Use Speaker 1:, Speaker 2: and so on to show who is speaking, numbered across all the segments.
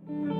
Speaker 1: Hello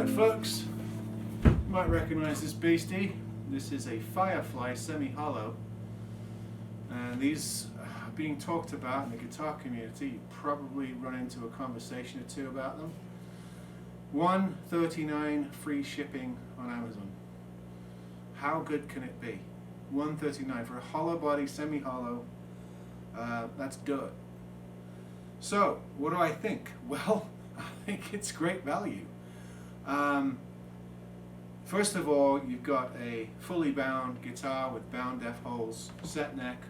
Speaker 1: folks, you might recognize this beastie. This is a Firefly semi-hollow, and these are being talked about in the guitar community. You probably run into a conversation or two about them. $139 free shipping on Amazon. How good can it be? $139 for a hollow body semi-hollow. That's dirt. So what do I think? Well, I think it's great value. First of all, you've got a fully bound guitar with bound F holes, set neck,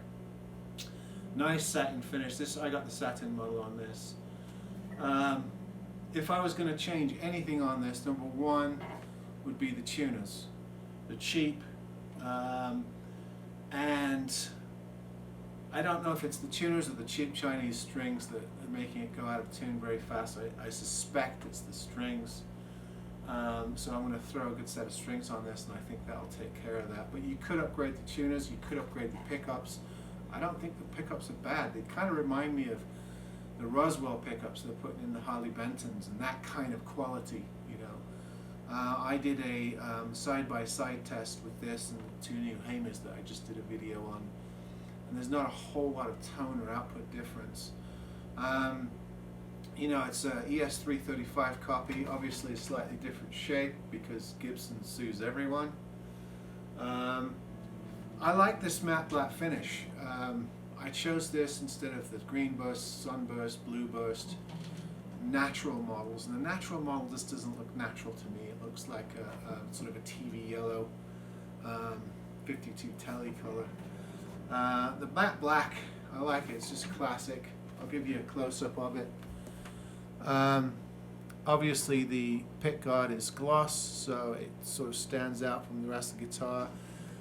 Speaker 1: nice satin finish. I got the satin model on this. If I was going to change anything on this, number one would be the tuners. They're cheap, and I don't know if it's the tuners or the cheap Chinese strings that are making it go out of tune very fast. I suspect it's the strings. So I'm going to throw a good set of strings on this, and I think that'll take care of that. But you could upgrade the tuners, you could upgrade the pickups. I don't think the pickups are bad. They kind of remind me of the Roswell pickups they're putting in the Harley Bentons, and that kind of quality, you know. I did a side-by-side test with this and two new Hamers that I just did a video on, and there's not a whole lot of tone or output difference. You know, it's a ES335 copy, obviously a slightly different shape because Gibson sues everyone. I like this matte black finish. I chose this instead of the green burst, sunburst, blue burst natural models, and the natural model just doesn't look natural to me. It looks like a sort of a TV yellow 52 tele color. The matte black, I like it. It's just classic. I'll give you a close-up of it. Obviously the pick guard is gloss, so it sort of stands out from the rest of the guitar.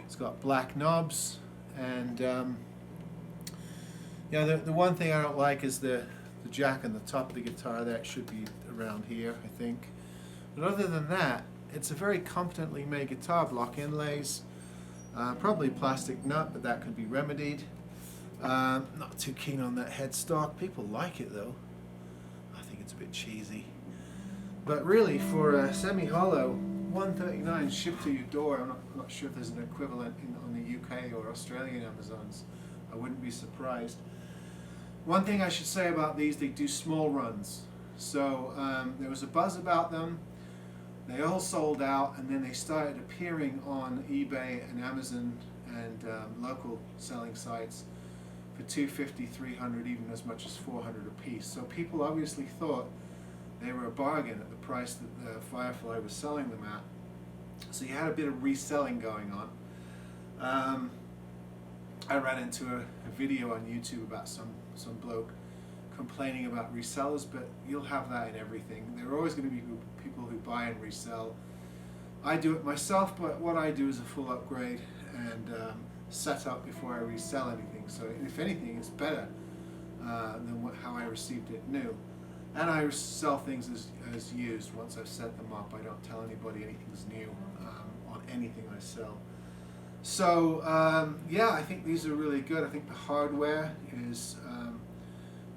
Speaker 1: It's got black knobs, and you know, the one thing I don't like is the jack on the top of the guitar. That should be around here, I think. But other than that, it's a very competently made guitar. Block inlays, probably plastic nut, but that could be remedied. Not too keen on that headstock. People like it though. I think it's a bit cheesy. But really, for a semi-hollow, $139 shipped to your door. I'm not sure if there's an equivalent on the UK or Australian Amazons. I wouldn't be surprised. One thing I should say about these, they do small runs. So there was a buzz about them. They all sold out, and then they started appearing on eBay and Amazon and local selling sites for $250, $300, even as much as $400 a piece. So people obviously thought they were a bargain at the price that Firefly was selling them at. So you had a bit of reselling going on. I ran into a video on YouTube about some bloke complaining about resellers, but you'll have that in everything. There are always going to be people who buy and resell. I do it myself, but what I do is a full upgrade and set up before I resell anything. So if anything, it's better than how I received it new. And I sell things as used once I've set them up. I don't tell anybody anything's new on anything I sell. So yeah, I think these are really good. I think the hardware is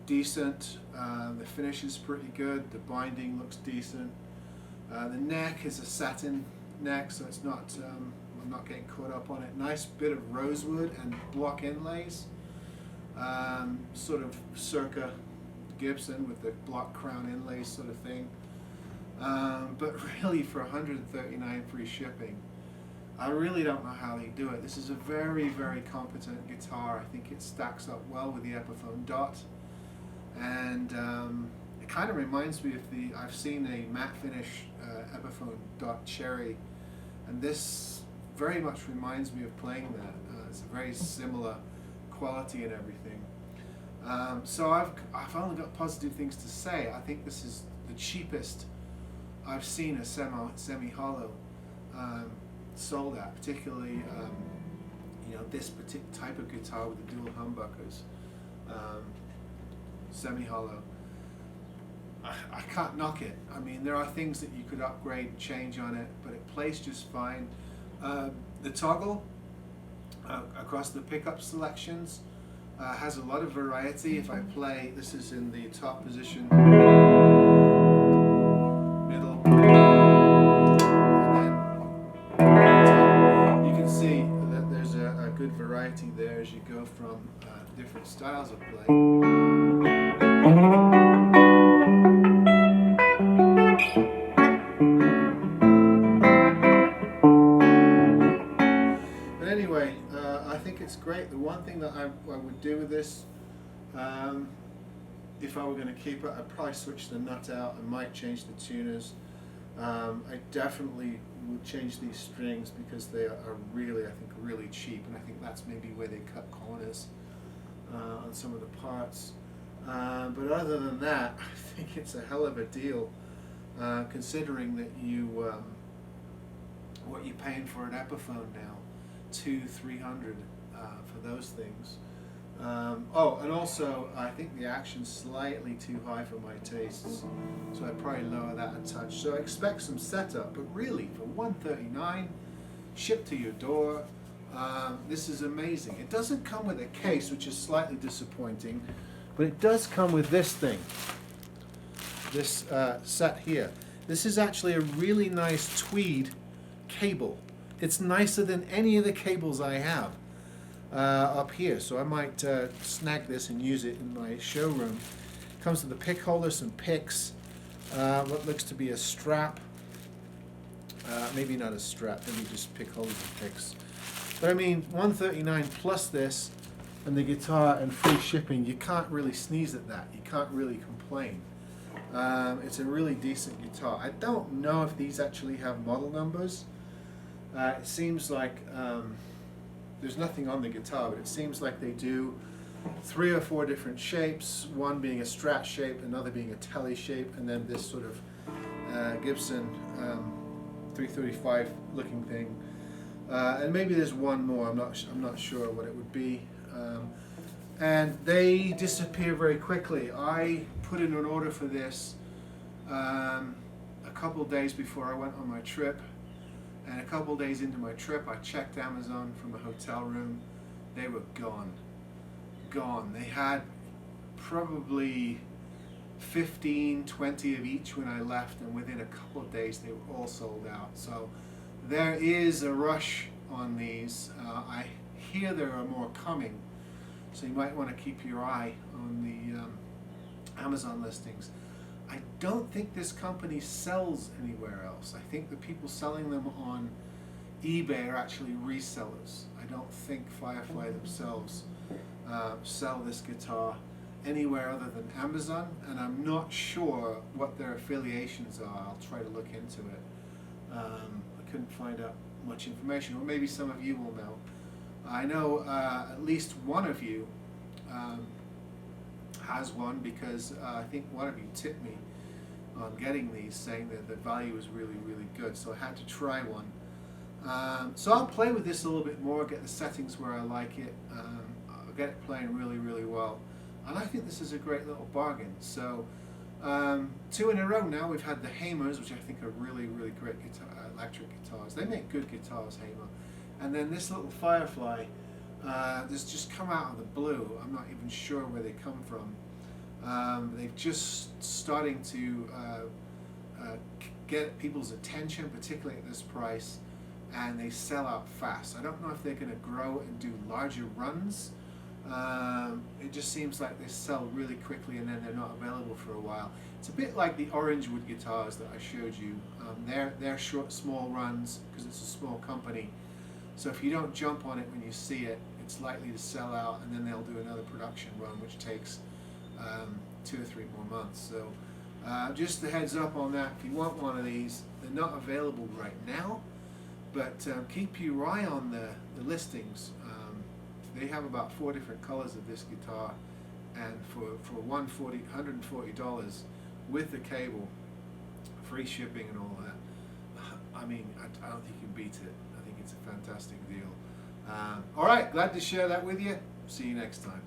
Speaker 1: decent. The finish is pretty good. The binding looks decent. The neck is a satin neck, so it's not. I'm not getting caught up on it. Nice bit of rosewood and block inlays, sort of circa Gibson with the block crown inlays sort of thing. But really, for $139 free shipping, I really don't know how they do it. This is a very, very competent guitar. I think it stacks up well with the Epiphone Dot, and it kind of reminds me of I've seen a matte finish Epiphone Dot Cherry, and this very much reminds me of playing that. It's a very similar quality and everything. So I've only got positive things to say. I think this is the cheapest I've seen a semi-hollow sold at, particularly this particular type of guitar with the dual humbuckers, semi-hollow. I can't knock it. I mean, there are things that you could upgrade and change on it, but it plays just fine. The toggle across the pickup selections has a lot of variety. If I play, this is in the top position, middle, and then you can see that there's a good variety there as you go from different styles of play. But anyway, I think it's great. The one thing that I would do with this, if I were going to keep it, I'd probably switch the nut out. I might change the tuners. I definitely would change these strings because they are really, I think, really cheap, and I think that's maybe where they cut corners on some of the parts. But other than that, I think it's a hell of a deal, considering that what you're paying for an Epiphone now, $200-300 for those things. Oh, and also I think the action's slightly too high for my tastes, so I'd probably lower that a touch. So I expect some setup, but really for $139, shipped to your door, this is amazing. It doesn't come with a case, which is slightly disappointing, but it does come with this thing, this set here. This is actually a really nice tweed cable. It's nicer than any of the cables I have up here, so I might snag this and use it in my showroom. Comes with a pick holder, some picks, what looks to be a strap, maybe not a strap, maybe just pick holders and picks. But I mean, $139 plus this and the guitar and free shipping, you can't really sneeze at that. You can't really complain. It's a really decent guitar. I don't know if these actually have model numbers. It seems like there's nothing on the guitar, but it seems like they do 3 or 4 different shapes, one being a Strat shape, another being a Tele shape, and then this sort of Gibson 335 looking thing. And maybe there's one more, I'm not sure what it would be. And they disappear very quickly. I put in an order for this a couple days before I went on my trip. And a couple days into my trip, I checked Amazon from a hotel room. They were gone. Gone. They had probably 15, 20 of each when I left, and within a couple of days they were all sold out. So there is a rush on these. I hear there are more coming, so you might want to keep your eye on the Amazon listings. I don't think this company sells anywhere else. I think the people selling them on eBay are actually resellers. I don't think Firefly themselves sell this guitar anywhere other than Amazon, and I'm not sure what their affiliations are. I'll try to look into it. I couldn't find out much information, or maybe some of you will know. I know at least one of you has one, because I think one of you tipped me on getting these, saying that the value is really, really good, so I had to try one. So I'll play with this a little bit more, get the settings where I like it, I'll get it playing really, really well, and I think this is a great little bargain. So Two in a row now. We've had the Hamers, which I think are really, really great guitar, electric guitars. They make good guitars, Hamer. And then this little Firefly, this just come out of the blue. I'm not even sure where they come from. They've just starting to get people's attention, particularly at this price, and they sell out fast. I don't know if they're going to grow and do larger runs. It just seems like they sell really quickly and then they're not available for a while. It's a bit like the Orangewood guitars that I showed you. They're short, small runs because it's a small company. So if you don't jump on it when you see it, it's likely to sell out, and then they'll do another production run, which takes 2 or 3 more months. So just a heads up on that. If you want one of these, they're not available right now, but keep your eye on the listings. They have about 4 different colors of this guitar, and for $140 with the cable, free shipping and all that, I mean, I don't think you can beat it. I think it's a fantastic deal. All right, glad to share that with you. See you next time.